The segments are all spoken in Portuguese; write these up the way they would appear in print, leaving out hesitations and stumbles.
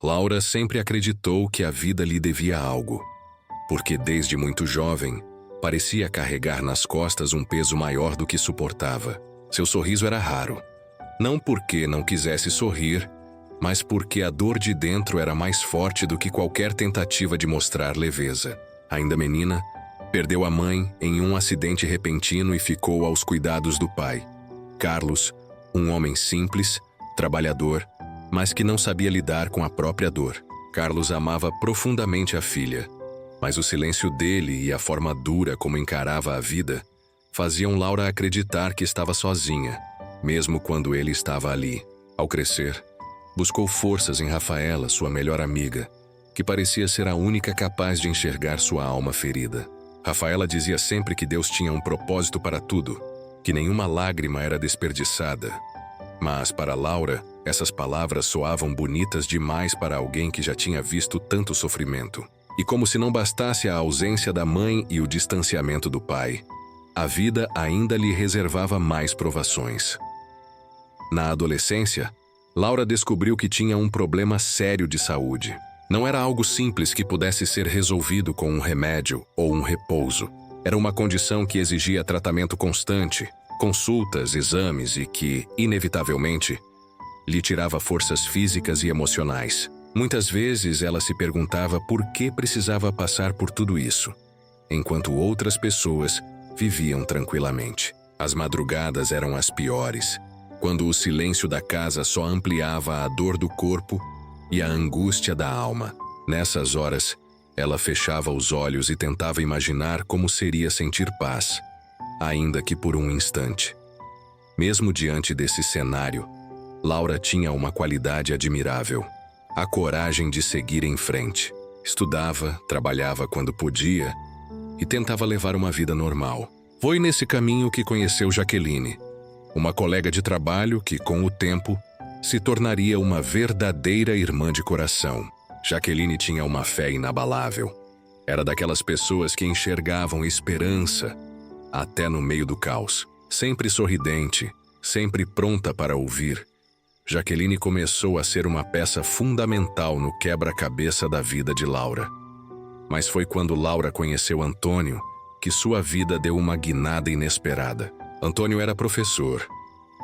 Laura sempre acreditou que a vida lhe devia algo, porque desde muito jovem, parecia carregar nas costas um peso maior do que suportava. Seu sorriso era raro. Não porque não quisesse sorrir, mas porque a dor de dentro era mais forte do que qualquer tentativa de mostrar leveza. Ainda menina, perdeu a mãe em um acidente repentino e ficou aos cuidados do pai. Carlos, um homem simples, trabalhador, mas que não sabia lidar com a própria dor. Carlos amava profundamente a filha, mas o silêncio dele e a forma dura como encarava a vida faziam Laura acreditar que estava sozinha, mesmo quando ele estava ali. Ao crescer, buscou forças em Rafaela, sua melhor amiga, que parecia ser a única capaz de enxergar sua alma ferida. Rafaela dizia sempre que Deus tinha um propósito para tudo, que nenhuma lágrima era desperdiçada. Mas, para Laura, essas palavras soavam bonitas demais para alguém que já tinha visto tanto sofrimento. E como se não bastasse a ausência da mãe e o distanciamento do pai, a vida ainda lhe reservava mais provações. Na adolescência, Laura descobriu que tinha um problema sério de saúde. Não era algo simples que pudesse ser resolvido com um remédio ou um repouso. Era uma condição que exigia tratamento constante, consultas, exames e que, inevitavelmente, lhe tirava forças físicas e emocionais. Muitas vezes ela se perguntava por que precisava passar por tudo isso, enquanto outras pessoas viviam tranquilamente. As madrugadas eram as piores, quando o silêncio da casa só ampliava a dor do corpo e a angústia da alma. Nessas horas, ela fechava os olhos e tentava imaginar como seria sentir paz, ainda que por um instante. Mesmo diante desse cenário, Laura tinha uma qualidade admirável: a coragem de seguir em frente. Estudava, trabalhava quando podia e tentava levar uma vida normal. Foi nesse caminho que conheceu Jaqueline, uma colega de trabalho que, com o tempo, se tornaria uma verdadeira irmã de coração. Jaqueline tinha uma fé inabalável. Era daquelas pessoas que enxergavam esperança até no meio do caos. Sempre sorridente, sempre pronta para ouvir, Jaqueline começou a ser uma peça fundamental no quebra-cabeça da vida de Laura. Mas foi quando Laura conheceu Antônio que sua vida deu uma guinada inesperada. Antônio era professor,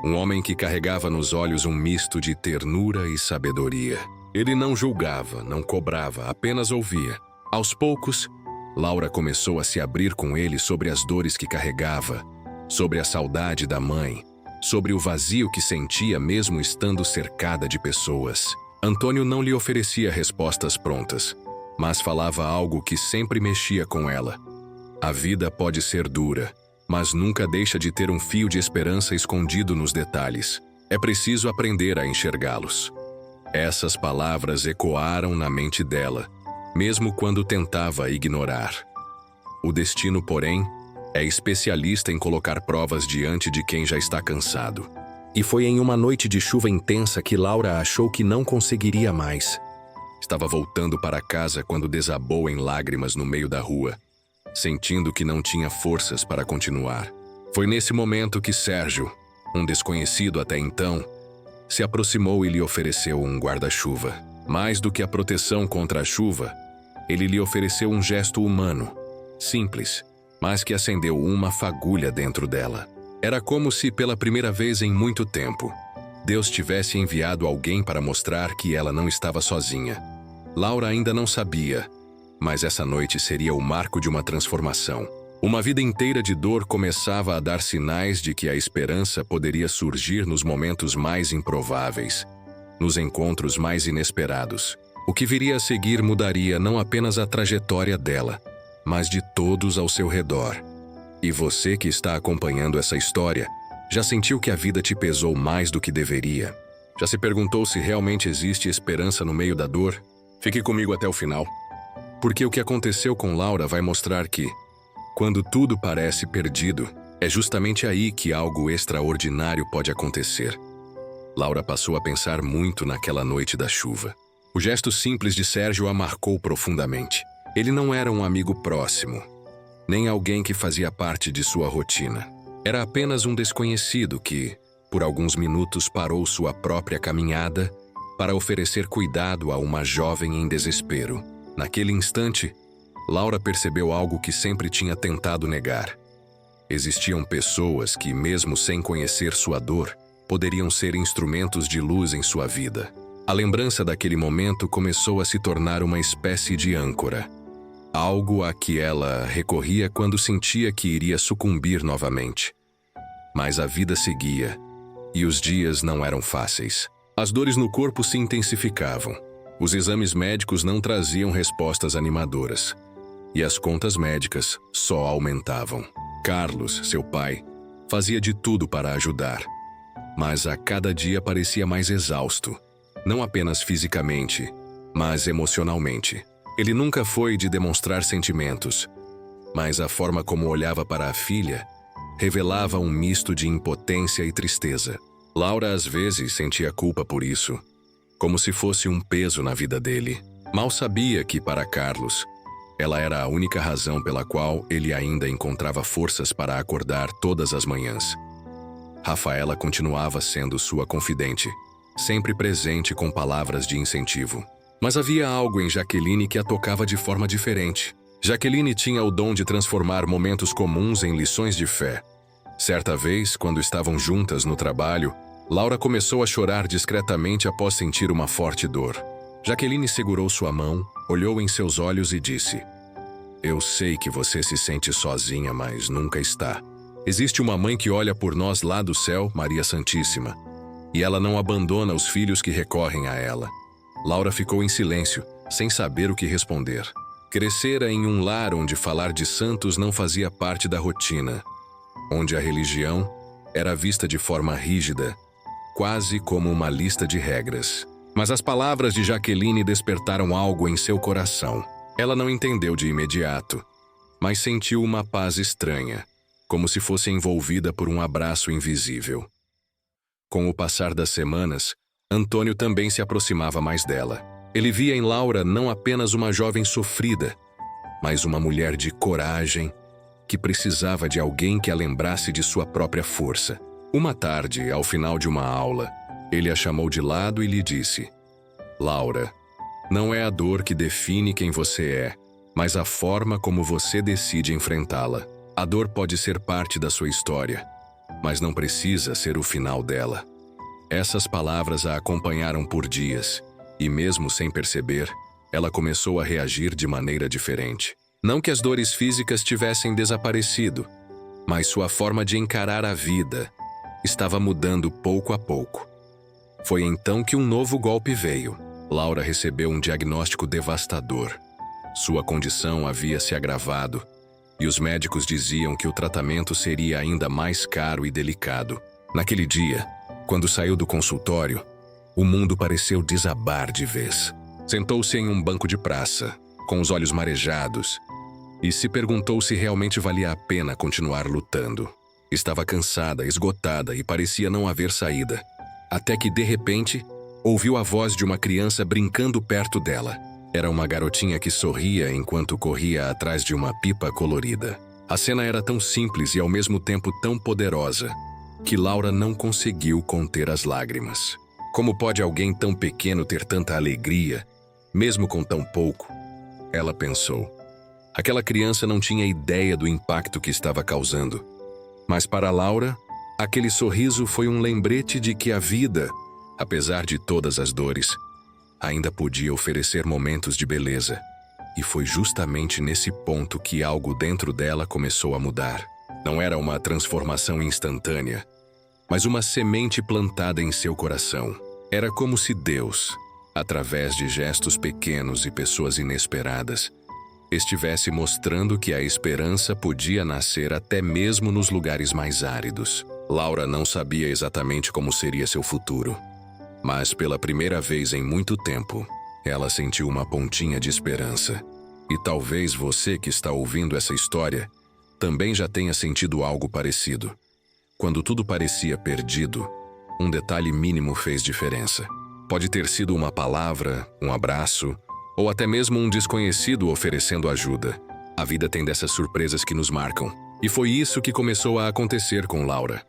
um homem que carregava nos olhos um misto de ternura e sabedoria. Ele não julgava, não cobrava, apenas ouvia. Aos poucos, Laura começou a se abrir com ele sobre as dores que carregava, sobre a saudade da mãe, sobre o vazio que sentia mesmo estando cercada de pessoas. Antônio não lhe oferecia respostas prontas, mas falava algo que sempre mexia com ela. A vida pode ser dura, mas nunca deixa de ter um fio de esperança escondido nos detalhes. É preciso aprender a enxergá-los. Essas palavras ecoaram na mente dela, mesmo quando tentava ignorar. O destino, porém, é especialista em colocar provas diante de quem já está cansado. E foi em uma noite de chuva intensa que Laura achou que não conseguiria mais. Estava voltando para casa quando desabou em lágrimas no meio da rua, sentindo que não tinha forças para continuar. Foi nesse momento que Sérgio, um desconhecido até então, se aproximou e lhe ofereceu um guarda-chuva. Mais do que a proteção contra a chuva, ele lhe ofereceu um gesto humano, simples, mas que acendeu uma fagulha dentro dela. Era como se, pela primeira vez em muito tempo, Deus tivesse enviado alguém para mostrar que ela não estava sozinha. Laura ainda não sabia, mas essa noite seria o marco de uma transformação. Uma vida inteira de dor começava a dar sinais de que a esperança poderia surgir nos momentos mais improváveis, nos encontros mais inesperados. O que viria a seguir mudaria não apenas a trajetória dela, mas de todos ao seu redor. E você que está acompanhando essa história, já sentiu que a vida te pesou mais do que deveria? Já se perguntou se realmente existe esperança no meio da dor? Fique comigo até o final, porque o que aconteceu com Laura vai mostrar que, quando tudo parece perdido, é justamente aí que algo extraordinário pode acontecer. Laura passou a pensar muito naquela noite da chuva. O gesto simples de Sérgio a marcou profundamente. Ele não era um amigo próximo, nem alguém que fazia parte de sua rotina. Era apenas um desconhecido que, por alguns minutos, parou sua própria caminhada para oferecer cuidado a uma jovem em desespero. Naquele instante, Laura percebeu algo que sempre tinha tentado negar. Existiam pessoas que, mesmo sem conhecer sua dor, poderiam ser instrumentos de luz em sua vida. A lembrança daquele momento começou a se tornar uma espécie de âncora. Algo a que ela recorria quando sentia que iria sucumbir novamente. Mas a vida seguia, e os dias não eram fáceis. As dores no corpo se intensificavam. Os exames médicos não traziam respostas animadoras. E as contas médicas só aumentavam. Carlos, seu pai, fazia de tudo para ajudar. Mas a cada dia parecia mais exausto. Não apenas fisicamente, mas emocionalmente. Ele nunca foi de demonstrar sentimentos, mas a forma como olhava para a filha revelava um misto de impotência e tristeza. Laura às vezes sentia culpa por isso, como se fosse um peso na vida dele. Mal sabia que, para Carlos, ela era a única razão pela qual ele ainda encontrava forças para acordar todas as manhãs. Rafaela continuava sendo sua confidente, sempre presente com palavras de incentivo. Mas havia algo em Jaqueline que a tocava de forma diferente. Jaqueline tinha o dom de transformar momentos comuns em lições de fé. Certa vez, quando estavam juntas no trabalho, Laura começou a chorar discretamente após sentir uma forte dor. Jaqueline segurou sua mão, olhou em seus olhos e disse: "Eu sei que você se sente sozinha, mas nunca está. Existe uma mãe que olha por nós lá do céu, Maria Santíssima, e ela não abandona os filhos que recorrem a ela." Laura ficou em silêncio, sem saber o que responder. Crescera em um lar onde falar de santos não fazia parte da rotina, onde a religião era vista de forma rígida, quase como uma lista de regras. Mas as palavras de Jaqueline despertaram algo em seu coração. Ela não entendeu de imediato, mas sentiu uma paz estranha, como se fosse envolvida por um abraço invisível. Com o passar das semanas, Antônio também se aproximava mais dela. Ele via em Laura não apenas uma jovem sofrida, mas uma mulher de coragem que precisava de alguém que a lembrasse de sua própria força. Uma tarde, ao final de uma aula, ele a chamou de lado e lhe disse: "Laura, não é a dor que define quem você é, mas a forma como você decide enfrentá-la. A dor pode ser parte da sua história, mas não precisa ser o final dela." Essas palavras a acompanharam por dias, e mesmo sem perceber, ela começou a reagir de maneira diferente. Não que as dores físicas tivessem desaparecido, mas sua forma de encarar a vida estava mudando pouco a pouco. Foi então que um novo golpe veio. Laura recebeu um diagnóstico devastador. Sua condição havia se agravado, e os médicos diziam que o tratamento seria ainda mais caro e delicado. Naquele dia, quando saiu do consultório, o mundo pareceu desabar de vez. Sentou-se em um banco de praça, com os olhos marejados, e se perguntou se realmente valia a pena continuar lutando. Estava cansada, esgotada e parecia não haver saída. Até que, de repente, ouviu a voz de uma criança brincando perto dela. Era uma garotinha que sorria enquanto corria atrás de uma pipa colorida. A cena era tão simples e ao mesmo tempo tão poderosa que Laura não conseguiu conter as lágrimas. Como pode alguém tão pequeno ter tanta alegria, mesmo com tão pouco? Ela pensou. Aquela criança não tinha ideia do impacto que estava causando. Mas para Laura, aquele sorriso foi um lembrete de que a vida, apesar de todas as dores, ainda podia oferecer momentos de beleza. E foi justamente nesse ponto que algo dentro dela começou a mudar. Não era uma transformação instantânea, mas uma semente plantada em seu coração. Era como se Deus, através de gestos pequenos e pessoas inesperadas, estivesse mostrando que a esperança podia nascer até mesmo nos lugares mais áridos. Laura não sabia exatamente como seria seu futuro, mas pela primeira vez em muito tempo, ela sentiu uma pontinha de esperança. E talvez você que está ouvindo essa história também já tenha sentido algo parecido. Quando tudo parecia perdido, um detalhe mínimo fez diferença. Pode ter sido uma palavra, um abraço, ou até mesmo um desconhecido oferecendo ajuda. A vida tem dessas surpresas que nos marcam. E foi isso que começou a acontecer com Laura.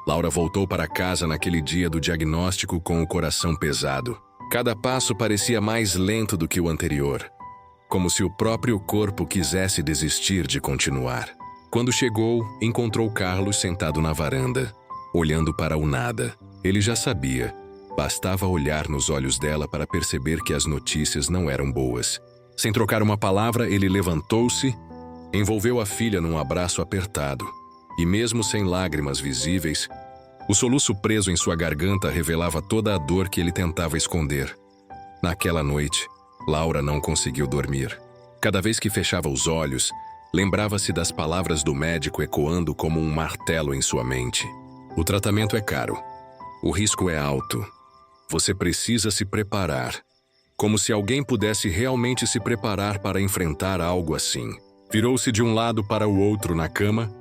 Laura voltou para casa naquele dia do diagnóstico com o coração pesado. Cada passo parecia mais lento do que o anterior, como se o próprio corpo quisesse desistir de continuar. Quando chegou, encontrou Carlos sentado na varanda, olhando para o nada. Ele já sabia. Bastava olhar nos olhos dela para perceber que as notícias não eram boas. Sem trocar uma palavra, ele levantou-se, envolveu a filha num abraço apertado, e mesmo sem lágrimas visíveis, o soluço preso em sua garganta revelava toda a dor que ele tentava esconder. Naquela noite, Laura não conseguiu dormir. Cada vez que fechava os olhos, lembrava-se das palavras do médico ecoando como um martelo em sua mente. O tratamento é caro. O risco é alto. Você precisa se preparar. Como se alguém pudesse realmente se preparar para enfrentar algo assim. Virou-se de um lado para o outro na cama,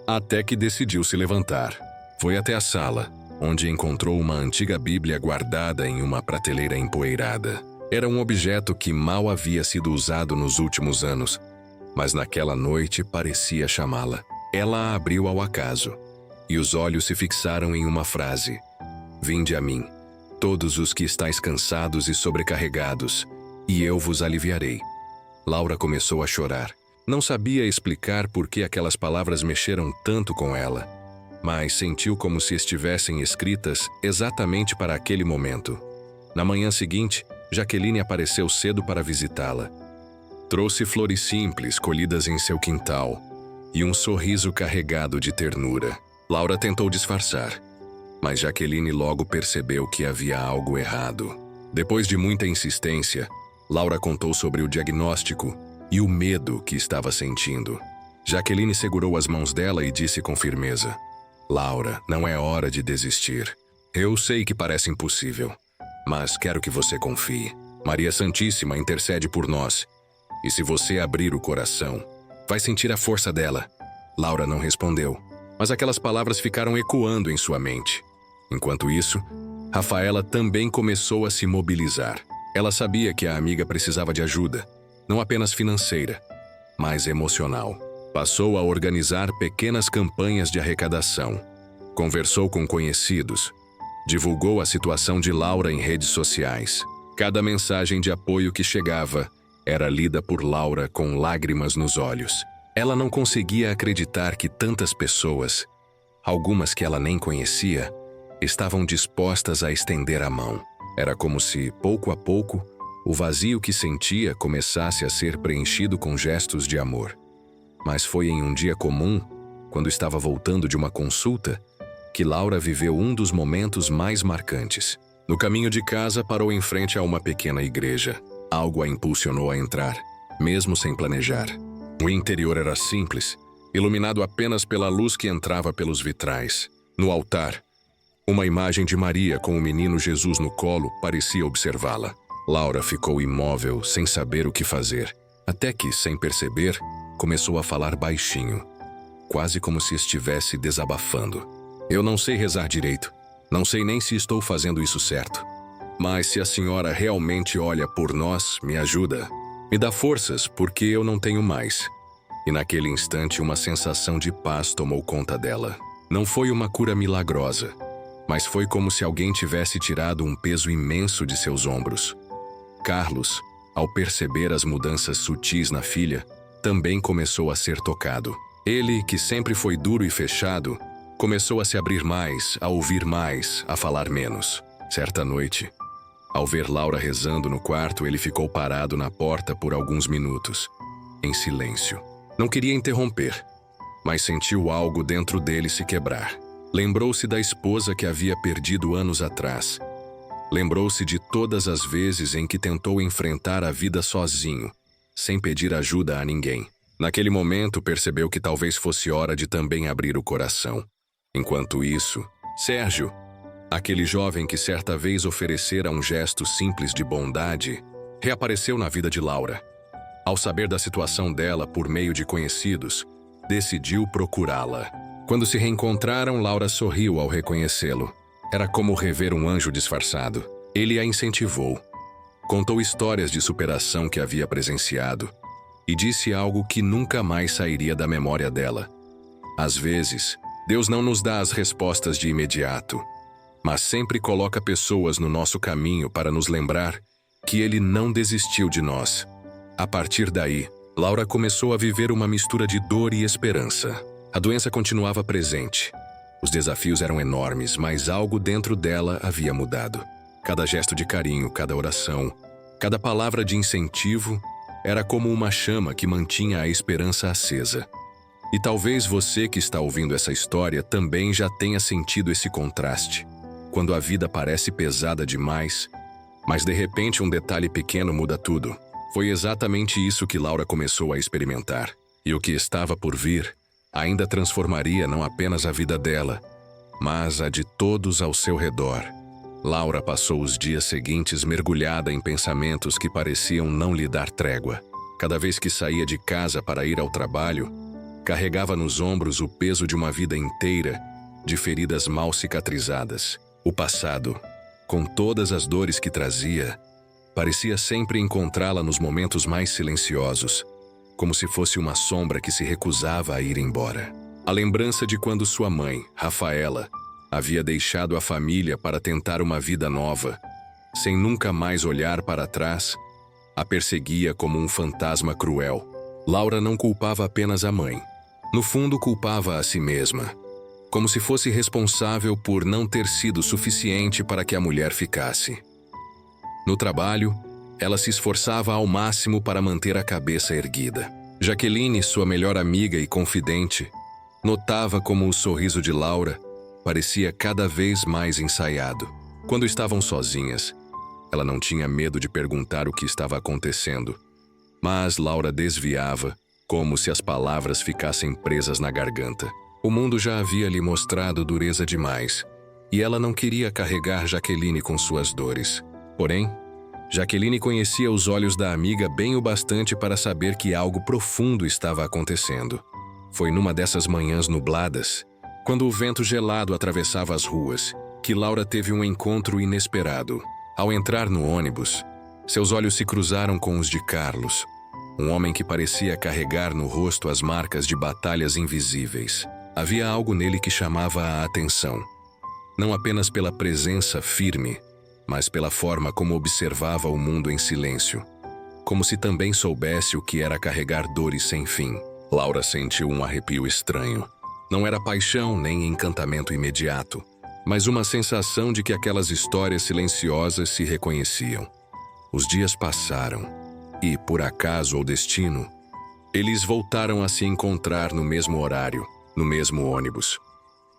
até que decidiu se levantar. Foi até a sala, onde encontrou uma antiga Bíblia guardada em uma prateleira empoeirada. Era um objeto que mal havia sido usado nos últimos anos, mas naquela noite parecia chamá-la. Ela a abriu ao acaso, e os olhos se fixaram em uma frase: "Vinde a mim, todos os que estáis cansados e sobrecarregados, e eu vos aliviarei." Laura começou a chorar. Não sabia explicar por que aquelas palavras mexeram tanto com ela, mas sentiu como se estivessem escritas exatamente para aquele momento. Na manhã seguinte, Jaqueline apareceu cedo para visitá-la. Trouxe flores simples colhidas em seu quintal e um sorriso carregado de ternura. Laura tentou disfarçar, mas Jaqueline logo percebeu que havia algo errado. Depois de muita insistência, Laura contou sobre o diagnóstico e o medo que estava sentindo. Jaqueline segurou as mãos dela e disse com firmeza: "Laura, não é hora de desistir. Eu sei que parece impossível, mas quero que você confie. Maria Santíssima intercede por nós. E se você abrir o coração, vai sentir a força dela." Laura não respondeu, mas aquelas palavras ficaram ecoando em sua mente. Enquanto isso, Rafaela também começou a se mobilizar. Ela sabia que a amiga precisava de ajuda, não apenas financeira, mas emocional. Passou a organizar pequenas campanhas de arrecadação. Conversou com conhecidos. Divulgou a situação de Laura em redes sociais. Cada mensagem de apoio que chegava era lida por Laura com lágrimas nos olhos. Ela não conseguia acreditar que tantas pessoas, algumas que ela nem conhecia, estavam dispostas a estender a mão. Era como se, pouco a pouco, o vazio que sentia começasse a ser preenchido com gestos de amor. Mas foi em um dia comum, quando estava voltando de uma consulta, que Laura viveu um dos momentos mais marcantes. No caminho de casa, parou em frente a uma pequena igreja. Algo a impulsionou a entrar, mesmo sem planejar. O interior era simples, iluminado apenas pela luz que entrava pelos vitrais. No altar, uma imagem de Maria com o menino Jesus no colo parecia observá-la. Laura ficou imóvel, sem saber o que fazer, até que, sem perceber, começou a falar baixinho, quase como se estivesse desabafando. "Eu não sei rezar direito. Não sei nem se estou fazendo isso certo. Mas se a senhora realmente olha por nós, me ajuda. Me dá forças, porque eu não tenho mais." E naquele instante uma sensação de paz tomou conta dela. Não foi uma cura milagrosa, mas foi como se alguém tivesse tirado um peso imenso de seus ombros. Carlos, ao perceber as mudanças sutis na filha, também começou a ser tocado. Ele, que sempre foi duro e fechado, começou a se abrir mais, a ouvir mais, a falar menos. Certa noite, ao ver Laura rezando no quarto, ele ficou parado na porta por alguns minutos, em silêncio. Não queria interromper, mas sentiu algo dentro dele se quebrar. Lembrou-se da esposa que havia perdido anos atrás. Lembrou-se de todas as vezes em que tentou enfrentar a vida sozinho, sem pedir ajuda a ninguém. Naquele momento, percebeu que talvez fosse hora de também abrir o coração. Enquanto isso, Sérgio, aquele jovem que certa vez oferecera um gesto simples de bondade, reapareceu na vida de Laura. Ao saber da situação dela por meio de conhecidos, decidiu procurá-la. Quando se reencontraram, Laura sorriu ao reconhecê-lo. Era como rever um anjo disfarçado. Ele a incentivou. Contou histórias de superação que havia presenciado e disse algo que nunca mais sairia da memória dela. Às vezes, Deus não nos dá as respostas de imediato, mas sempre coloca pessoas no nosso caminho para nos lembrar que Ele não desistiu de nós. A partir daí, Laura começou a viver uma mistura de dor e esperança. A doença continuava presente. Os desafios eram enormes, mas algo dentro dela havia mudado. Cada gesto de carinho, cada oração, cada palavra de incentivo era como uma chama que mantinha a esperança acesa. E talvez você que está ouvindo essa história também já tenha sentido esse contraste. Quando a vida parece pesada demais, mas de repente um detalhe pequeno muda tudo. Foi exatamente isso que Laura começou a experimentar. E o que estava por vir ainda transformaria não apenas a vida dela, mas a de todos ao seu redor. Laura passou os dias seguintes mergulhada em pensamentos que pareciam não lhe dar trégua. Cada vez que saía de casa para ir ao trabalho, carregava nos ombros o peso de uma vida inteira de feridas mal cicatrizadas. O passado, com todas as dores que trazia, parecia sempre encontrá-la nos momentos mais silenciosos, como se fosse uma sombra que se recusava a ir embora. A lembrança de quando sua mãe, Rafaela, havia deixado a família para tentar uma vida nova, sem nunca mais olhar para trás, a perseguia como um fantasma cruel. Laura não culpava apenas a mãe. No fundo, culpava a si mesma, como se fosse responsável por não ter sido suficiente para que a mulher ficasse. No trabalho, ela se esforçava ao máximo para manter a cabeça erguida. Jaqueline, sua melhor amiga e confidente, notava como o sorriso de Laura parecia cada vez mais ensaiado. Quando estavam sozinhas, ela não tinha medo de perguntar o que estava acontecendo, mas Laura desviava, como se as palavras ficassem presas na garganta. O mundo já havia lhe mostrado dureza demais, e ela não queria carregar Jaqueline com suas dores. Porém, Jaqueline conhecia os olhos da amiga bem o bastante para saber que algo profundo estava acontecendo. Foi numa dessas manhãs nubladas, quando o vento gelado atravessava as ruas, que Laura teve um encontro inesperado. Ao entrar no ônibus, seus olhos se cruzaram com os de Carlos, um homem que parecia carregar no rosto as marcas de batalhas invisíveis. Havia algo nele que chamava a atenção, não apenas pela presença firme, mas pela forma como observava o mundo em silêncio, como se também soubesse o que era carregar dores sem fim. Laura sentiu um arrepio estranho. Não era paixão nem encantamento imediato, mas uma sensação de que aquelas histórias silenciosas se reconheciam. Os dias passaram, e, por acaso ou destino, eles voltaram a se encontrar no mesmo horário, no mesmo ônibus.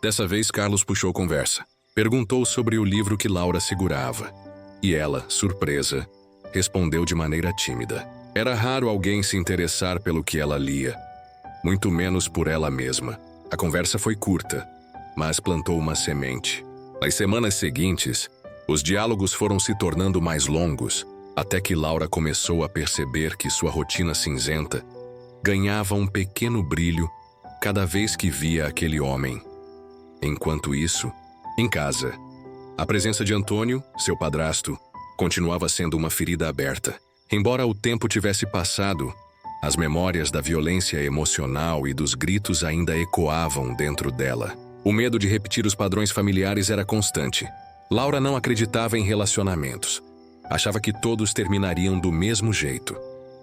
Dessa vez, Carlos puxou conversa. Perguntou sobre o livro que Laura segurava. E ela, surpresa, respondeu de maneira tímida. Era raro alguém se interessar pelo que ela lia, muito menos por ela mesma. A conversa foi curta, mas plantou uma semente. Nas semanas seguintes, os diálogos foram se tornando mais longos, até que Laura começou a perceber que sua rotina cinzenta ganhava um pequeno brilho cada vez que via aquele homem. Enquanto isso, em casa, a presença de Antônio, seu padrasto, continuava sendo uma ferida aberta. Embora o tempo tivesse passado, as memórias da violência emocional e dos gritos ainda ecoavam dentro dela. O medo de repetir os padrões familiares era constante. Laura não acreditava em relacionamentos. Achava que todos terminariam do mesmo jeito,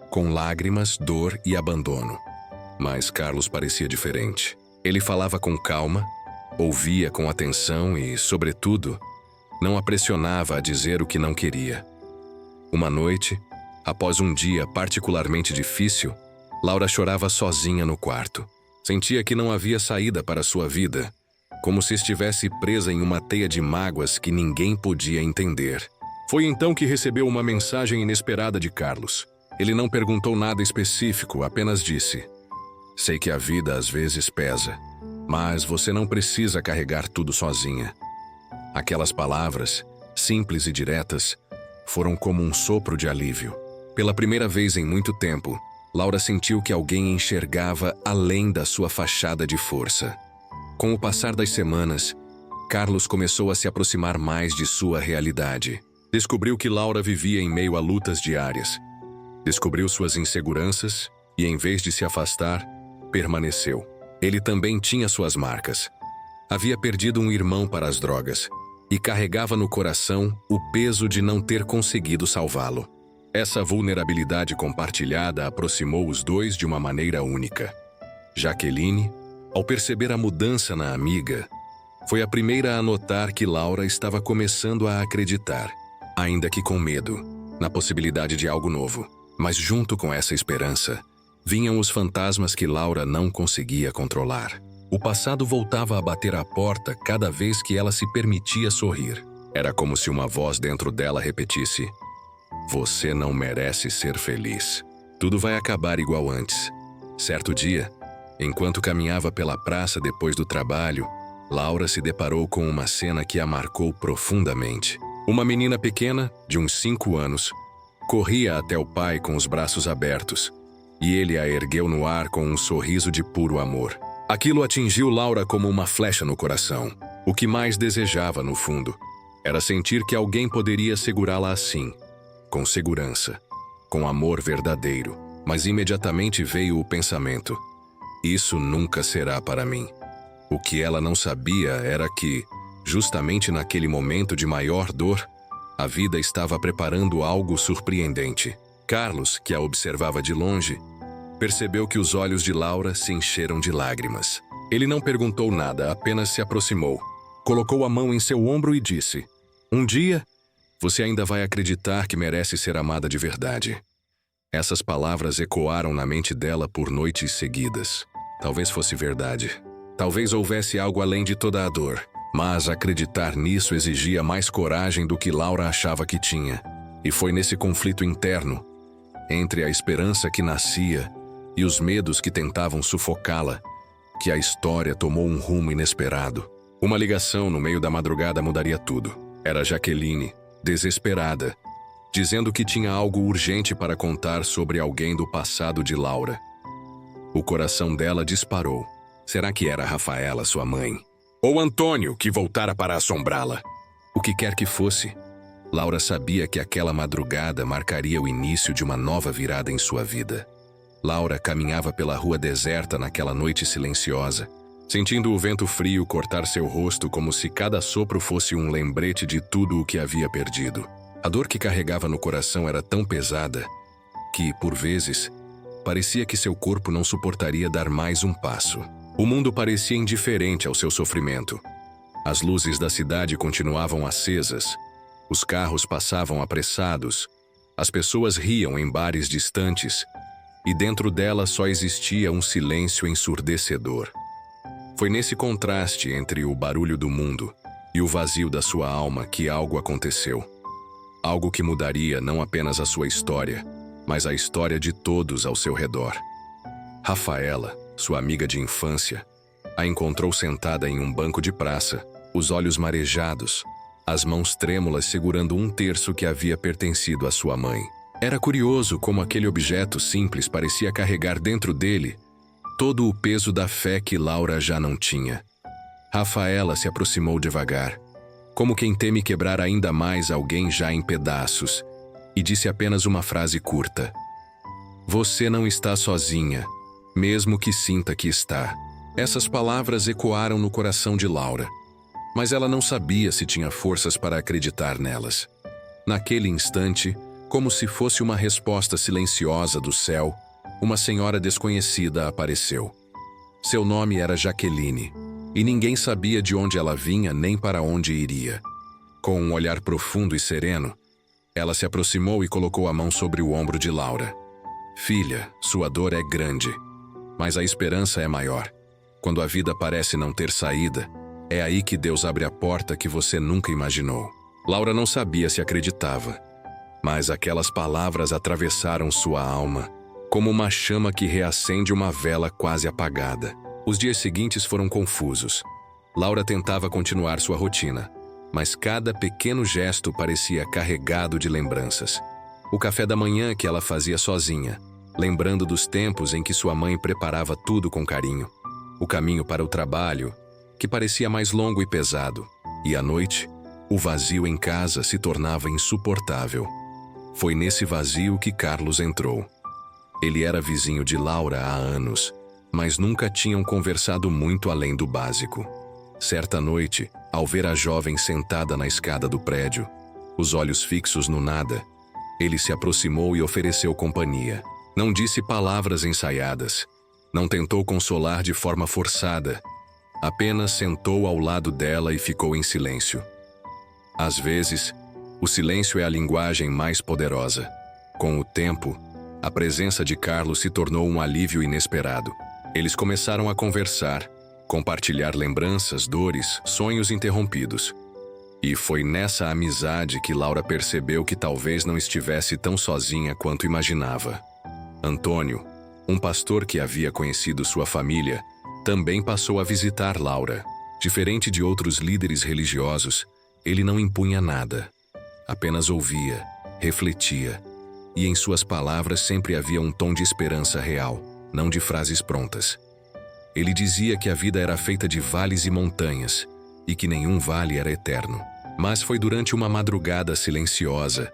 com lágrimas, dor e abandono. Mas Carlos parecia diferente. Ele falava com calma, ouvia com atenção e, sobretudo, não a pressionava a dizer o que não queria. Uma noite, após um dia particularmente difícil, Laura chorava sozinha no quarto. Sentia que não havia saída para sua vida, como se estivesse presa em uma teia de mágoas que ninguém podia entender. Foi então que recebeu uma mensagem inesperada de Carlos. Ele não perguntou nada específico, apenas disse: "Sei que a vida às vezes pesa, mas você não precisa carregar tudo sozinha." Aquelas palavras, simples e diretas, foram como um sopro de alívio. Pela primeira vez em muito tempo, Laura sentiu que alguém enxergava além da sua fachada de força. Com o passar das semanas, Carlos começou a se aproximar mais de sua realidade. Descobriu que Laura vivia em meio a lutas diárias. Descobriu suas inseguranças e, em vez de se afastar, permaneceu. Ele também tinha suas marcas. Havia perdido um irmão para as drogas e carregava no coração o peso de não ter conseguido salvá-lo. Essa vulnerabilidade compartilhada aproximou os dois de uma maneira única. Jaqueline, ao perceber a mudança na amiga, foi a primeira a notar que Laura estava começando a acreditar, ainda que com medo, na possibilidade de algo novo. Mas junto com essa esperança, vinham os fantasmas que Laura não conseguia controlar. O passado voltava a bater à porta cada vez que ela se permitia sorrir. Era como se uma voz dentro dela repetisse: "Você não merece ser feliz. Tudo vai acabar igual antes." Certo dia, enquanto caminhava pela praça depois do trabalho, Laura se deparou com uma cena que a marcou profundamente. Uma menina pequena, de uns 5 anos, corria até o pai com os braços abertos, e ele a ergueu no ar com um sorriso de puro amor. Aquilo atingiu Laura como uma flecha no coração. O que mais desejava, no fundo, era sentir que alguém poderia segurá-la assim, com segurança, com amor verdadeiro. Mas imediatamente veio o pensamento: isso nunca será para mim. O que ela não sabia era que, justamente naquele momento de maior dor, a vida estava preparando algo surpreendente. Carlos, que a observava de longe, percebeu que os olhos de Laura se encheram de lágrimas. Ele não perguntou nada, apenas se aproximou, colocou a mão em seu ombro e disse: "Um dia, você ainda vai acreditar que merece ser amada de verdade." Essas palavras ecoaram na mente dela por noites seguidas. Talvez fosse verdade. Talvez houvesse algo além de toda a dor. Mas acreditar nisso exigia mais coragem do que Laura achava que tinha. E foi nesse conflito interno, entre a esperança que nascia e os medos que tentavam sufocá-la, que a história tomou um rumo inesperado. Uma ligação no meio da madrugada mudaria tudo. Era Jaqueline, desesperada, dizendo que tinha algo urgente para contar sobre alguém do passado de Laura. O coração dela disparou. Será que era Rafaela, sua mãe? Ou Antônio, que voltara para assombrá-la? O que quer que fosse, Laura sabia que aquela madrugada marcaria o início de uma nova virada em sua vida. Laura caminhava pela rua deserta naquela noite silenciosa, sentindo o vento frio cortar seu rosto como se cada sopro fosse um lembrete de tudo o que havia perdido. A dor que carregava no coração era tão pesada que, por vezes, parecia que seu corpo não suportaria dar mais um passo. O mundo parecia indiferente ao seu sofrimento. As luzes da cidade continuavam acesas, os carros passavam apressados, as pessoas riam em bares distantes, e dentro dela só existia um silêncio ensurdecedor. Foi nesse contraste entre o barulho do mundo e o vazio da sua alma que algo aconteceu. Algo que mudaria não apenas a sua história, mas a história de todos ao seu redor. Rafaela, sua amiga de infância, a encontrou sentada em um banco de praça, os olhos marejados, as mãos trêmulas segurando um terço que havia pertencido à sua mãe. Era curioso como aquele objeto simples parecia carregar dentro dele todo o peso da fé que Laura já não tinha. Rafaela se aproximou devagar, como quem teme quebrar ainda mais alguém já em pedaços, e disse apenas uma frase curta: "Você não está sozinha, mesmo que sinta que está." Essas palavras ecoaram no coração de Laura, mas ela não sabia se tinha forças para acreditar nelas. Naquele instante, como se fosse uma resposta silenciosa do céu, uma senhora desconhecida apareceu. Seu nome era Jaqueline, e ninguém sabia de onde ela vinha nem para onde iria. Com um olhar profundo e sereno, ela se aproximou e colocou a mão sobre o ombro de Laura. "Filha, sua dor é grande, mas a esperança é maior. Quando a vida parece não ter saída, é aí que Deus abre a porta que você nunca imaginou." Laura não sabia se acreditava, mas aquelas palavras atravessaram sua alma, como uma chama que reacende uma vela quase apagada. Os dias seguintes foram confusos. Laura tentava continuar sua rotina, mas cada pequeno gesto parecia carregado de lembranças. O café da manhã que ela fazia sozinha, lembrando dos tempos em que sua mãe preparava tudo com carinho. O caminho para o trabalho, que parecia mais longo e pesado. E à noite, o vazio em casa se tornava insuportável. Foi nesse vazio que Carlos entrou. Ele era vizinho de Laura há anos, mas nunca tinham conversado muito além do básico. Certa noite, Ao ver a jovem sentada na escada do prédio, os olhos fixos no nada, ele se aproximou e ofereceu companhia. Não disse palavras ensaiadas. Não tentou consolar de forma forçada. Apenas sentou ao lado dela e ficou em silêncio. Às vezes, o silêncio é a linguagem mais poderosa. Com o tempo, a presença de Carlos se tornou um alívio inesperado. Eles começaram a conversar, compartilhar lembranças, dores, sonhos interrompidos. E foi nessa amizade que Laura percebeu que talvez não estivesse tão sozinha quanto imaginava. Antônio, um pastor que havia conhecido sua família, também passou a visitar Laura. Diferente de outros líderes religiosos, ele não impunha nada. Apenas ouvia, refletia, e em suas palavras sempre havia um tom de esperança real, não de frases prontas. Ele dizia que a vida era feita de vales e montanhas, e que nenhum vale era eterno. Mas foi durante uma madrugada silenciosa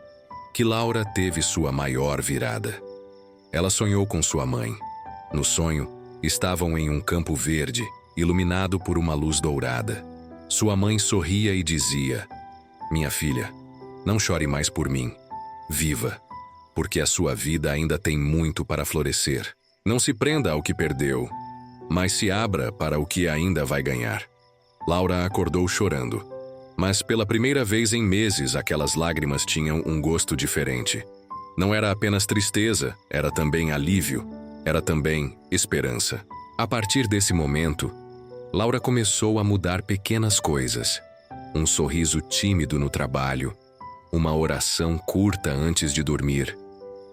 que Laura teve sua maior virada. Ela sonhou com sua mãe. No sonho, estavam em um campo verde, iluminado por uma luz dourada. Sua mãe sorria e dizia: "Minha filha, não chore mais por mim. Viva, porque a sua vida ainda tem muito para florescer. Não se prenda ao que perdeu, mas se abra para o que ainda vai ganhar." Laura acordou chorando, mas pela primeira vez em meses aquelas lágrimas tinham um gosto diferente. Não era apenas tristeza, era também alívio, era também esperança. A partir desse momento, Laura começou a mudar pequenas coisas. Um sorriso tímido no trabalho, uma oração curta antes de dormir,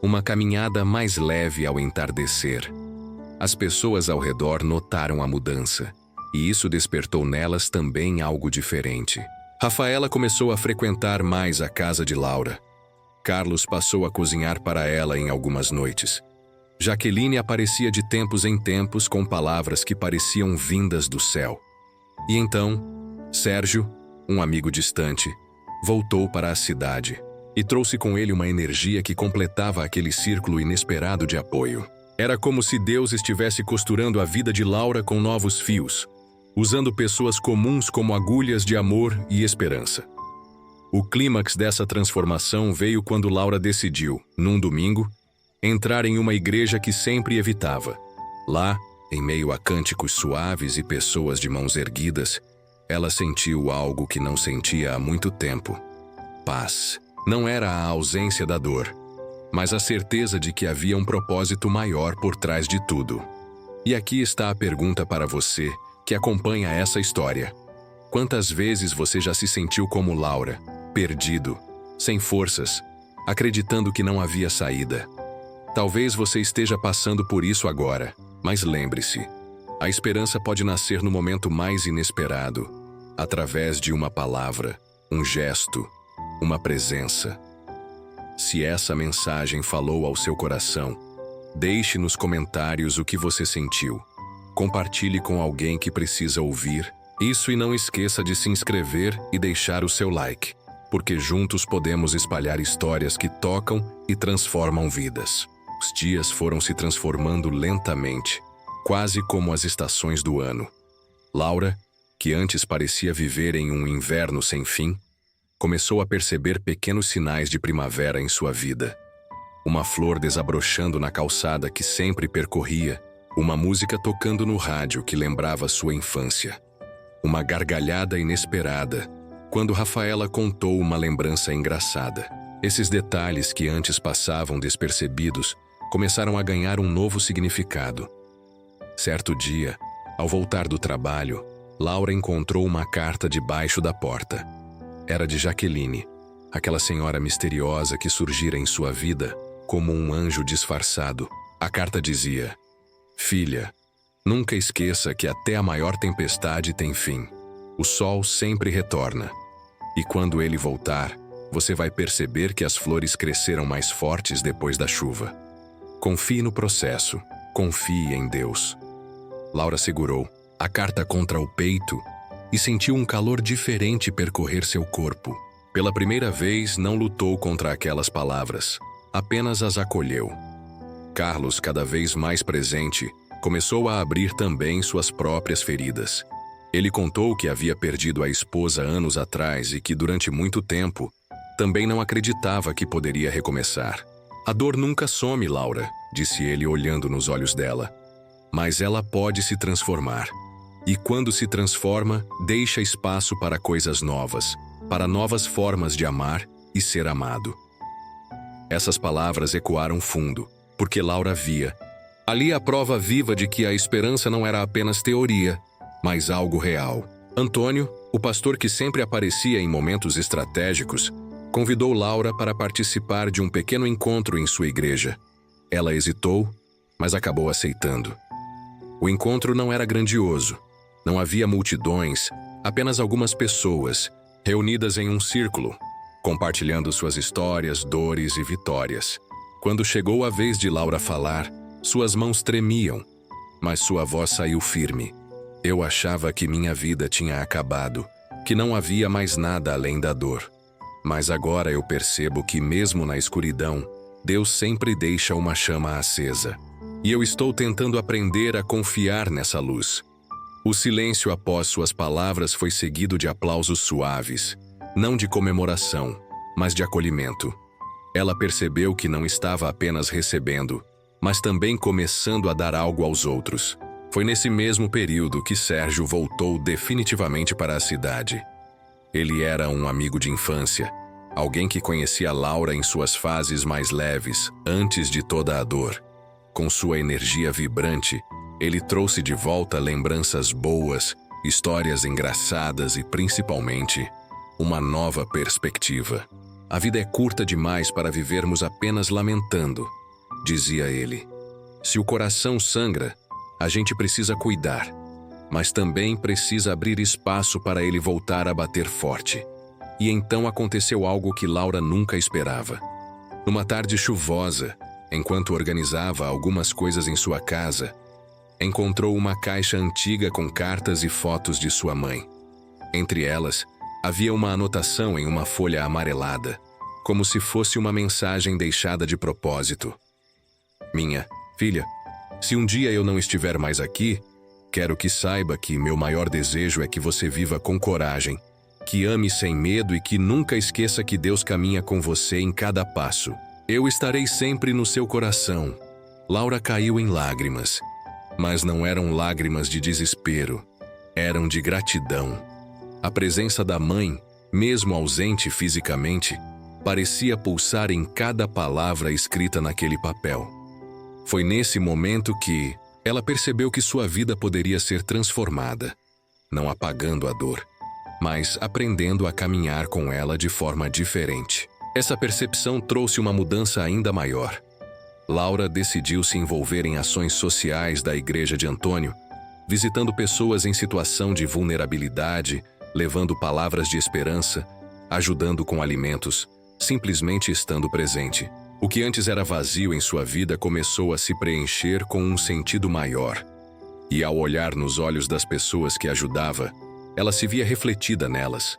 uma caminhada mais leve ao entardecer. As pessoas ao redor notaram a mudança, e isso despertou nelas também algo diferente. Rafaela começou a frequentar mais a casa de Laura. Carlos passou a cozinhar para ela em algumas noites. Jaqueline aparecia de tempos em tempos com palavras que pareciam vindas do céu. E então, Sérgio, um amigo distante, voltou para a cidade e trouxe com ele uma energia que completava aquele círculo inesperado de apoio. Era como se Deus estivesse costurando a vida de Laura com novos fios, usando pessoas comuns como agulhas de amor e esperança. O clímax dessa transformação veio quando Laura decidiu, num domingo, entrar em uma igreja que sempre evitava. Lá, em meio a cânticos suaves e pessoas de mãos erguidas, ela sentiu algo que não sentia há muito tempo. Paz. Não era a ausência da dor, mas a certeza de que havia um propósito maior por trás de tudo. E aqui está a pergunta para você que acompanha essa história. Quantas vezes você já se sentiu como Laura, perdido, sem forças, acreditando que não havia saída? Talvez você esteja passando por isso agora, mas lembre-se, a esperança pode nascer no momento mais inesperado, através de uma palavra, um gesto, uma presença. Se essa mensagem falou ao seu coração, deixe nos comentários o que você sentiu. Compartilhe com alguém que precisa ouvir isso e não esqueça de se inscrever e deixar o seu like, porque juntos podemos espalhar histórias que tocam e transformam vidas. Os dias foram se transformando lentamente, quase como as estações do ano. Laura, que antes parecia viver em um inverno sem fim, começou a perceber pequenos sinais de primavera em sua vida. Uma flor desabrochando na calçada que sempre percorria, uma música tocando no rádio que lembrava sua infância. Uma gargalhada inesperada, quando Rafaela contou uma lembrança engraçada. Esses detalhes que antes passavam despercebidos começaram a ganhar um novo significado. Certo dia, ao voltar do trabalho, Laura encontrou uma carta debaixo da porta. Era de Jaqueline, aquela senhora misteriosa que surgira em sua vida como um anjo disfarçado. A carta dizia: "Filha, nunca esqueça que até a maior tempestade tem fim. O sol sempre retorna. E quando ele voltar, você vai perceber que as flores cresceram mais fortes depois da chuva. Confie no processo, confie em Deus." Laura segurou a carta contra o peito e sentiu um calor diferente percorrer seu corpo. Pela primeira vez, não lutou contra aquelas palavras, apenas as acolheu. Carlos, cada vez mais presente, começou a abrir também suas próprias feridas. Ele contou que havia perdido a esposa anos atrás e que, durante muito tempo, também não acreditava que poderia recomeçar. A dor nunca some, Laura, disse ele olhando nos olhos dela. Mas ela pode se transformar. E quando se transforma, deixa espaço para coisas novas, para novas formas de amar e ser amado. Essas palavras ecoaram fundo, porque Laura via ali a prova viva de que a esperança não era apenas teoria, mas algo real. Antônio, o pastor que sempre aparecia em momentos estratégicos, convidou Laura para participar de um pequeno encontro em sua igreja. Ela hesitou, mas acabou aceitando. O encontro não era grandioso. Não havia multidões, apenas algumas pessoas, reunidas em um círculo, compartilhando suas histórias, dores e vitórias. Quando chegou a vez de Laura falar, suas mãos tremiam, mas sua voz saiu firme. Eu achava que minha vida tinha acabado, que não havia mais nada além da dor. Mas agora eu percebo que mesmo na escuridão, Deus sempre deixa uma chama acesa. E eu estou tentando aprender a confiar nessa luz. O silêncio após suas palavras foi seguido de aplausos suaves, não de comemoração, mas de acolhimento. Ela percebeu que não estava apenas recebendo, mas também começando a dar algo aos outros. Foi nesse mesmo período que Sérgio voltou definitivamente para a cidade. Ele era um amigo de infância, alguém que conhecia Laura em suas fases mais leves, antes de toda a dor. Com sua energia vibrante, ele trouxe de volta lembranças boas, histórias engraçadas e, principalmente, uma nova perspectiva. A vida é curta demais para vivermos apenas lamentando, dizia ele. Se o coração sangra, a gente precisa cuidar, mas também precisa abrir espaço para ele voltar a bater forte. E então aconteceu algo que Laura nunca esperava. Numa tarde chuvosa, enquanto organizava algumas coisas em sua casa, encontrou uma caixa antiga com cartas e fotos de sua mãe. Entre elas, havia uma anotação em uma folha amarelada, como se fosse uma mensagem deixada de propósito. Minha filha, se um dia eu não estiver mais aqui, quero que saiba que meu maior desejo é que você viva com coragem, que ame sem medo e que nunca esqueça que Deus caminha com você em cada passo. Eu estarei sempre no seu coração. Laura caiu em lágrimas. Mas não eram lágrimas de desespero, eram de gratidão. A presença da mãe, mesmo ausente fisicamente, parecia pulsar em cada palavra escrita naquele papel. Foi nesse momento que ela percebeu que sua vida poderia ser transformada, não apagando a dor, mas aprendendo a caminhar com ela de forma diferente. Essa percepção trouxe uma mudança ainda maior. Laura decidiu se envolver em ações sociais da Igreja de Antônio, visitando pessoas em situação de vulnerabilidade, levando palavras de esperança, ajudando com alimentos, simplesmente estando presente. O que antes era vazio em sua vida começou a se preencher com um sentido maior. E ao olhar nos olhos das pessoas que ajudava, ela se via refletida nelas.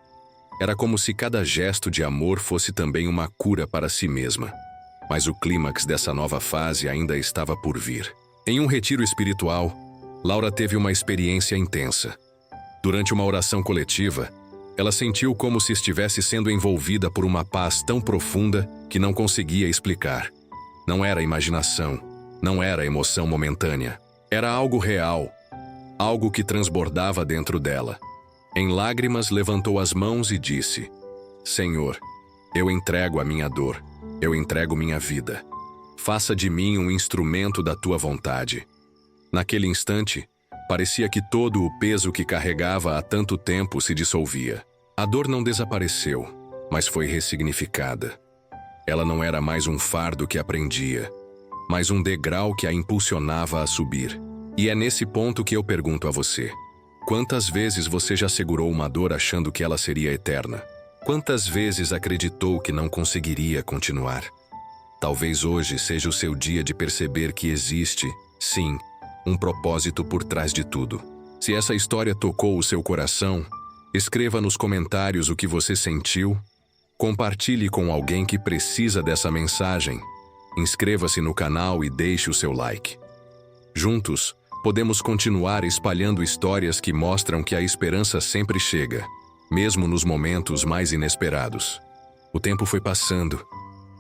Era como se cada gesto de amor fosse também uma cura para si mesma. Mas o clímax dessa nova fase ainda estava por vir. Em um retiro espiritual, Laura teve uma experiência intensa. Durante uma oração coletiva, ela sentiu como se estivesse sendo envolvida por uma paz tão profunda que não conseguia explicar. Não era imaginação, não era emoção momentânea. Era algo real, algo que transbordava dentro dela. Em lágrimas, levantou as mãos e disse: Senhor, eu entrego a minha dor. Eu entrego minha vida. Faça de mim um instrumento da tua vontade. Naquele instante, parecia que todo o peso que carregava há tanto tempo se dissolvia. A dor não desapareceu, mas foi ressignificada. Ela não era mais um fardo que aprendia, mas um degrau que a impulsionava a subir. E é nesse ponto que eu pergunto a você: quantas vezes você já segurou uma dor achando que ela seria eterna? Quantas vezes acreditou que não conseguiria continuar? Talvez hoje seja o seu dia de perceber que existe, sim, um propósito por trás de tudo. Se essa história tocou o seu coração, escreva nos comentários o que você sentiu, compartilhe com alguém que precisa dessa mensagem, inscreva-se no canal e deixe o seu like. Juntos, podemos continuar espalhando histórias que mostram que a esperança sempre chega, mesmo nos momentos mais inesperados. O tempo foi passando,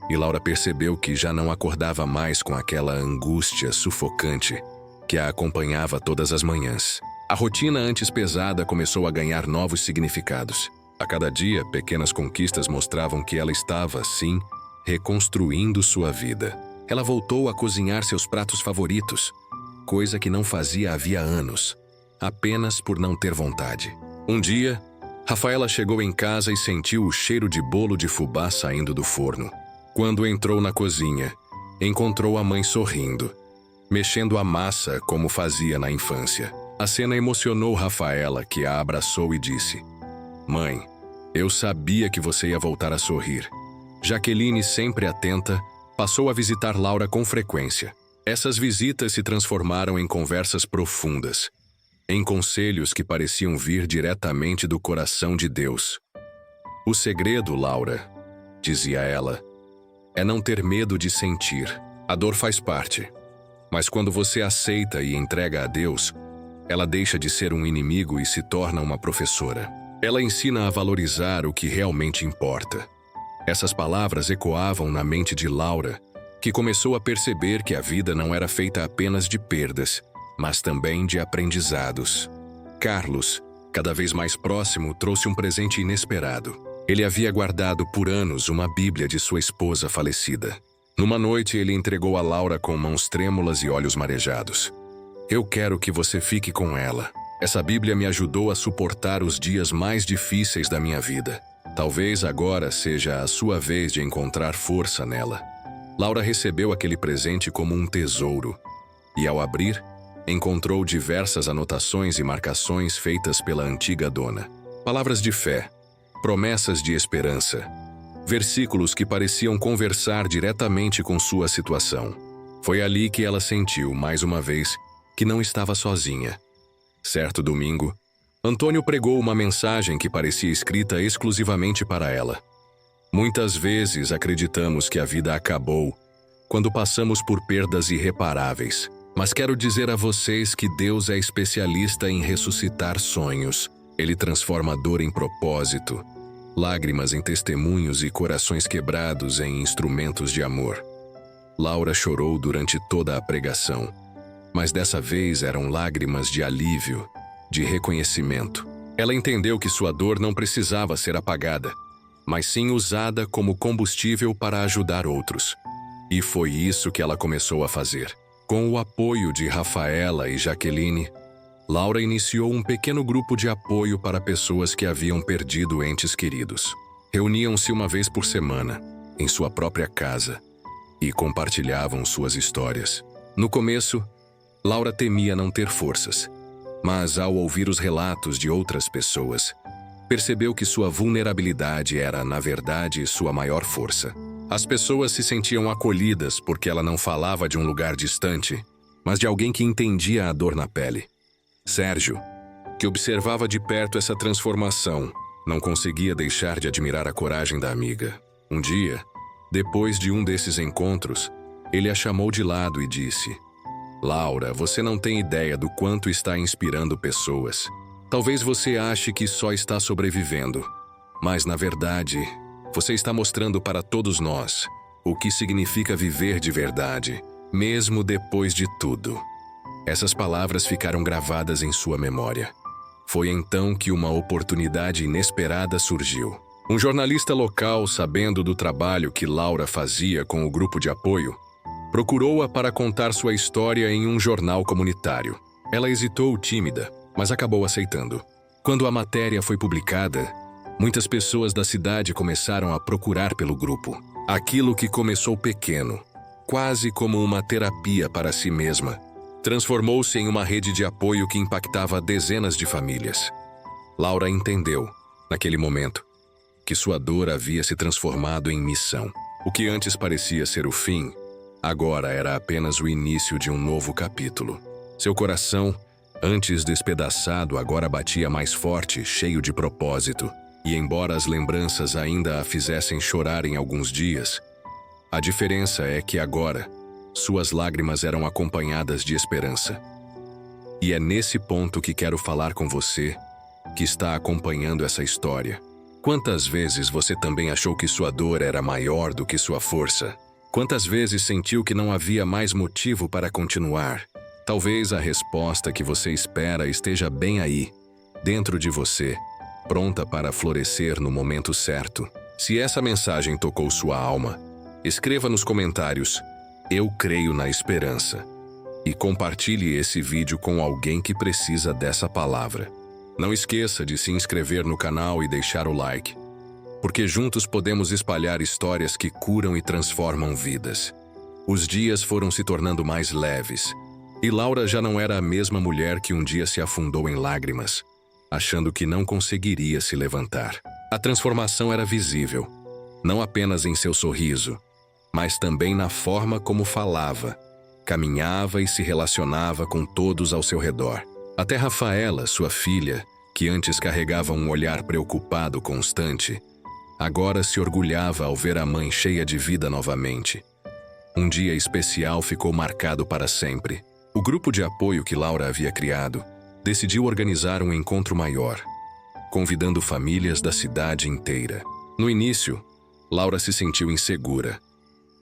e Laura percebeu que já não acordava mais com aquela angústia sufocante que a acompanhava todas as manhãs. A rotina antes pesada começou a ganhar novos significados. A cada dia, pequenas conquistas mostravam que ela estava, sim, reconstruindo sua vida. Ela voltou a cozinhar seus pratos favoritos, coisa que não fazia havia anos, apenas por não ter vontade. Um dia, Rafaela chegou em casa e sentiu o cheiro de bolo de fubá saindo do forno. Quando entrou na cozinha, encontrou a mãe sorrindo, mexendo a massa como fazia na infância. A cena emocionou Rafaela, que a abraçou e disse: "Mãe, eu sabia que você ia voltar a sorrir." Jaqueline, sempre atenta, passou a visitar Laura com frequência. Essas visitas se transformaram em conversas profundas, em conselhos que pareciam vir diretamente do coração de Deus. "O segredo, Laura", dizia ela, "é não ter medo de sentir. A dor faz parte. Mas quando você aceita e entrega a Deus, ela deixa de ser um inimigo e se torna uma professora. Ela ensina a valorizar o que realmente importa." Essas palavras ecoavam na mente de Laura, que começou a perceber que a vida não era feita apenas de perdas, mas também de aprendizados. Carlos, cada vez mais próximo, trouxe um presente inesperado. Ele havia guardado por anos uma Bíblia de sua esposa falecida. Numa noite, ele entregou a Laura com mãos trêmulas e olhos marejados. "Eu quero que você fique com ela. Essa Bíblia me ajudou a suportar os dias mais difíceis da minha vida. Talvez agora seja a sua vez de encontrar força nela." Laura recebeu aquele presente como um tesouro, e ao abrir, encontrou diversas anotações e marcações feitas pela antiga dona. Palavras de fé, promessas de esperança, versículos que pareciam conversar diretamente com sua situação. Foi ali que ela sentiu, mais uma vez, que não estava sozinha. Certo domingo, Antônio pregou uma mensagem que parecia escrita exclusivamente para ela. Muitas vezes acreditamos que a vida acabou quando passamos por perdas irreparáveis. Mas quero dizer a vocês que Deus é especialista em ressuscitar sonhos. Ele transforma dor em propósito, lágrimas em testemunhos e corações quebrados em instrumentos de amor. Laura chorou durante toda a pregação, mas dessa vez eram lágrimas de alívio, de reconhecimento. Ela entendeu que sua dor não precisava ser apagada, mas sim usada como combustível para ajudar outros. E foi isso que ela começou a fazer. Com o apoio de Rafaela e Jaqueline, Laura iniciou um pequeno grupo de apoio para pessoas que haviam perdido entes queridos. Reuniam-se uma vez por semana, em sua própria casa, e compartilhavam suas histórias. No começo, Laura temia não ter forças, mas ao ouvir os relatos de outras pessoas, percebeu que sua vulnerabilidade era, na verdade, sua maior força. As pessoas se sentiam acolhidas porque ela não falava de um lugar distante, mas de alguém que entendia a dor na pele. Sérgio, que observava de perto essa transformação, não conseguia deixar de admirar a coragem da amiga. Um dia, depois de um desses encontros, ele a chamou de lado e disse: "Laura, você não tem ideia do quanto está inspirando pessoas. Talvez você ache que só está sobrevivendo, mas na verdade, você está mostrando para todos nós o que significa viver de verdade, mesmo depois de tudo." Essas palavras ficaram gravadas em sua memória. Foi então que uma oportunidade inesperada surgiu. Um jornalista local, sabendo do trabalho que Laura fazia com o grupo de apoio, procurou-a para contar sua história em um jornal comunitário. Ela hesitou, tímida, mas acabou aceitando. Quando a matéria foi publicada, muitas pessoas da cidade começaram a procurar pelo grupo. Aquilo que começou pequeno, quase como uma terapia para si mesma, transformou-se em uma rede de apoio que impactava dezenas de famílias. Laura entendeu, naquele momento, que sua dor havia se transformado em missão. O que antes parecia ser o fim, agora era apenas o início de um novo capítulo. Seu coração, antes despedaçado, agora batia mais forte, cheio de propósito. E embora as lembranças ainda a fizessem chorar em alguns dias, a diferença é que agora, suas lágrimas eram acompanhadas de esperança. E é nesse ponto que quero falar com você, que está acompanhando essa história. Quantas vezes você também achou que sua dor era maior do que sua força? Quantas vezes sentiu que não havia mais motivo para continuar? Talvez a resposta que você espera esteja bem aí, dentro de você, pronta para florescer no momento certo. Se essa mensagem tocou sua alma, escreva nos comentários: "Eu creio na esperança", e compartilhe esse vídeo com alguém que precisa dessa palavra. Não esqueça de se inscrever no canal e deixar o like, porque juntos podemos espalhar histórias que curam e transformam vidas. Os dias foram se tornando mais leves, e Laura já não era a mesma mulher que um dia se afundou em lágrimas, achando que não conseguiria se levantar. A transformação era visível, não apenas em seu sorriso, mas também na forma como falava, caminhava e se relacionava com todos ao seu redor. Até Rafaela, sua filha, que antes carregava um olhar preocupado constante, agora se orgulhava ao ver a mãe cheia de vida novamente. Um dia especial ficou marcado para sempre. O grupo de apoio que Laura havia criado decidiu organizar um encontro maior, convidando famílias da cidade inteira. No início, Laura se sentiu insegura.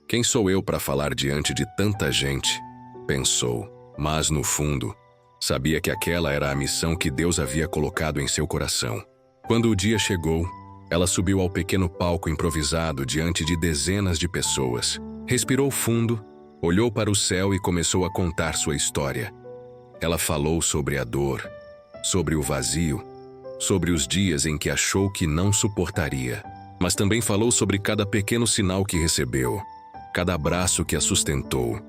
Quem sou eu para falar diante de tanta gente? Pensou, mas no fundo, sabia que aquela era a missão que Deus havia colocado em seu coração. Quando o dia chegou, ela subiu ao pequeno palco improvisado diante de dezenas de pessoas. Respirou fundo, olhou para o céu e começou a contar sua história. Ela falou sobre a dor, sobre o vazio, sobre os dias em que achou que não suportaria. Mas também falou sobre cada pequeno sinal que recebeu, cada abraço que a sustentou,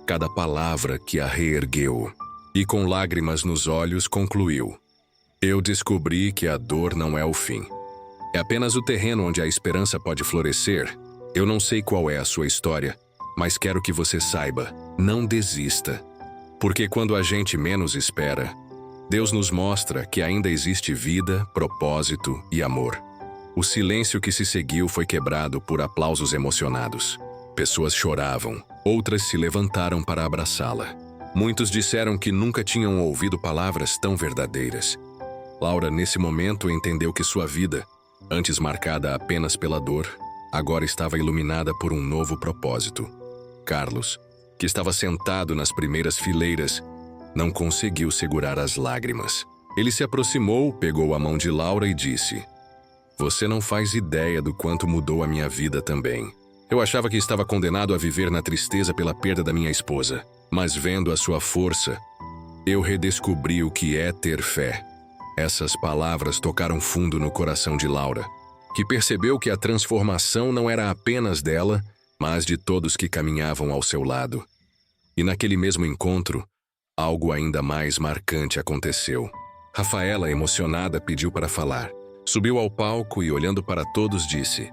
cada palavra que a reergueu. E com lágrimas nos olhos concluiu: "Eu descobri que a dor não é o fim. É apenas o terreno onde a esperança pode florescer. Eu não sei qual é a sua história, mas quero que você saiba, não desista. Porque quando a gente menos espera, Deus nos mostra que ainda existe vida, propósito e amor." O silêncio que se seguiu foi quebrado por aplausos emocionados. Pessoas choravam, outras se levantaram para abraçá-la. Muitos disseram que nunca tinham ouvido palavras tão verdadeiras. Laura, nesse momento, entendeu que sua vida, antes marcada apenas pela dor, agora estava iluminada por um novo propósito. Carlos, que estava sentado nas primeiras fileiras, não conseguiu segurar as lágrimas. Ele se aproximou, pegou a mão de Laura e disse: "Você não faz ideia do quanto mudou a minha vida também. Eu achava que estava condenado a viver na tristeza pela perda da minha esposa. Mas vendo a sua força, eu redescobri o que é ter fé." Essas palavras tocaram fundo no coração de Laura, que percebeu que a transformação não era apenas dela, mas de todos que caminhavam ao seu lado. E naquele mesmo encontro, algo ainda mais marcante aconteceu. Rafaela, emocionada, pediu para falar. Subiu ao palco e, olhando para todos, disse: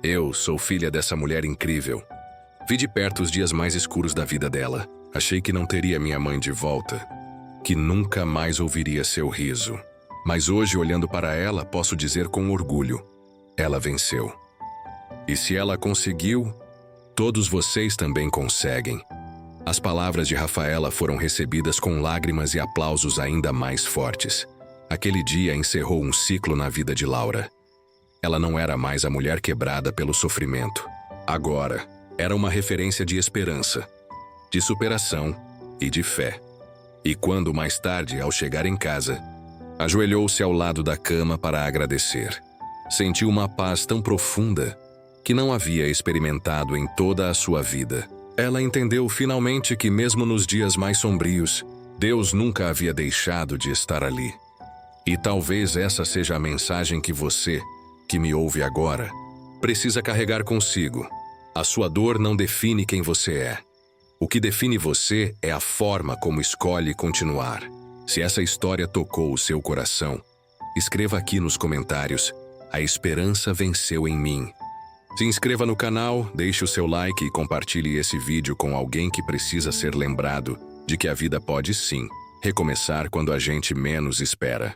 "Eu sou filha dessa mulher incrível. Vi de perto os dias mais escuros da vida dela. Achei que não teria minha mãe de volta, que nunca mais ouviria seu riso. Mas hoje, olhando para ela, posso dizer com orgulho: ela venceu. E se ela conseguiu, todos vocês também conseguem." As palavras de Rafaela foram recebidas com lágrimas e aplausos ainda mais fortes. Aquele dia encerrou um ciclo na vida de Laura. Ela não era mais a mulher quebrada pelo sofrimento. Agora, era uma referência de esperança, de superação e de fé. E quando mais tarde, ao chegar em casa, ajoelhou-se ao lado da cama para agradecer. Sentiu uma paz tão profunda que não havia experimentado em toda a sua vida. Ela entendeu finalmente que mesmo nos dias mais sombrios, Deus nunca havia deixado de estar ali. E talvez essa seja a mensagem que você, que me ouve agora, precisa carregar consigo. A sua dor não define quem você é. O que define você é a forma como escolhe continuar. Se essa história tocou o seu coração, escreva aqui nos comentários: "A esperança venceu em mim." Se inscreva no canal, deixe o seu like e compartilhe esse vídeo com alguém que precisa ser lembrado de que a vida pode sim recomeçar quando a gente menos espera.